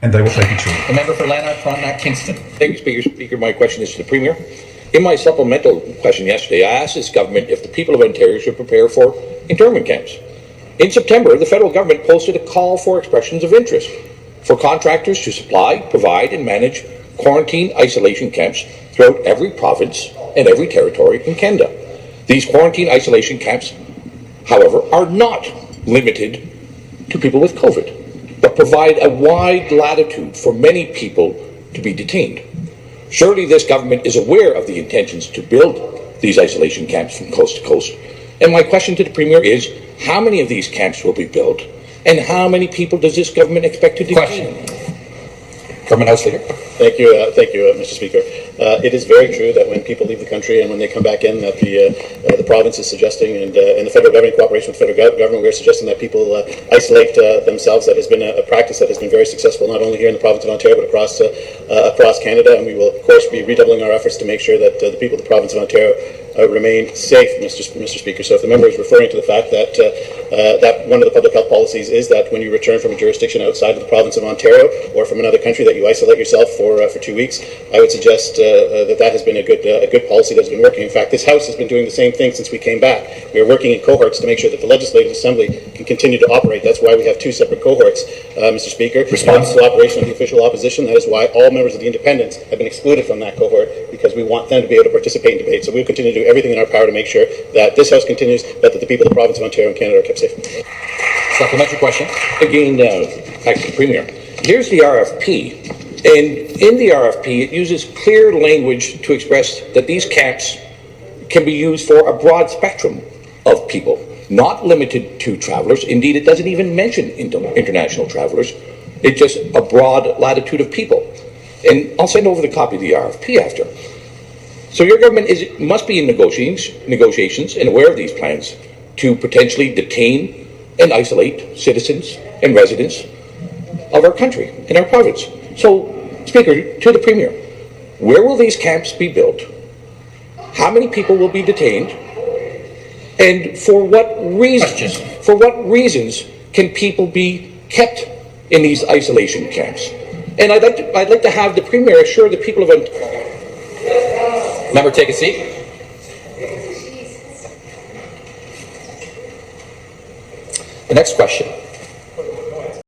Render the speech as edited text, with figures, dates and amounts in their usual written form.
and they will take its children. The member for Lanark, Frontenac, Kingston. Thank you, Speaker. My question is to the Premier. In my supplemental question yesterday, I asked this government if the people of Ontario should prepare for internment camps. In September, the federal government posted a call for expressions of interest for contractors to supply, provide, and manage quarantine isolation camps throughout every province and every territory in Canada. These quarantine isolation camps, however, are not limited to people with COVID, but provide a wide latitude for many people to be detained. Surely this government is aware of the intentions to build these isolation camps from coast to coast. And my question to the Premier is, how many of these camps will be built, and how many people does this government expect to detain? Government House Leader. Thank you, Mr. Speaker. It is very true that when people leave the country and when they come back in, that the province is suggesting, and the federal government, in cooperation with the federal government, we're suggesting that people isolate themselves. That has been a practice that has been very successful, not only here in the province of Ontario, but across Canada. And we will, of course, be redoubling our efforts to make sure that the people of the province of Ontario remain safe, Mr. Speaker. So if the member is referring to the fact that that one of the public health policies is that when you return from a jurisdiction outside of the province of Ontario or from another country that you isolate yourself for 2 weeks, I would suggest that has been a good policy that's been working. In fact, this House has been doing the same thing since we came back. We are working in cohorts to make sure that the Legislative Assembly can continue to operate. That's why we have two separate cohorts, Mr. Speaker. Response to operation of the official opposition. That is why all members of the Independents have been excluded from that cohort, because we want them to be able to participate in debate. So we will continue to do everything in our power to make sure that this House continues, but that the people of the province of Ontario and Canada are kept safe. Supplementary question. Again, back to the Premier. Here's the RFP. And in the RFP, it uses clear language to express that these camps can be used for a broad spectrum of people, not limited to travelers. Indeed, it doesn't even mention international travelers. It's just a broad latitude of people. And I'll send over the copy of the RFP after. So your government must be in negotiations and aware of these plans to potentially detain and isolate citizens and residents of our country and our province. So, Speaker, to the Premier, where will these camps be built? How many people will be detained? And for what reasons? For what reasons can people be kept in these isolation camps? And I'd like to have the Premier assure the people of Ontario. Member, take a seat. The next question.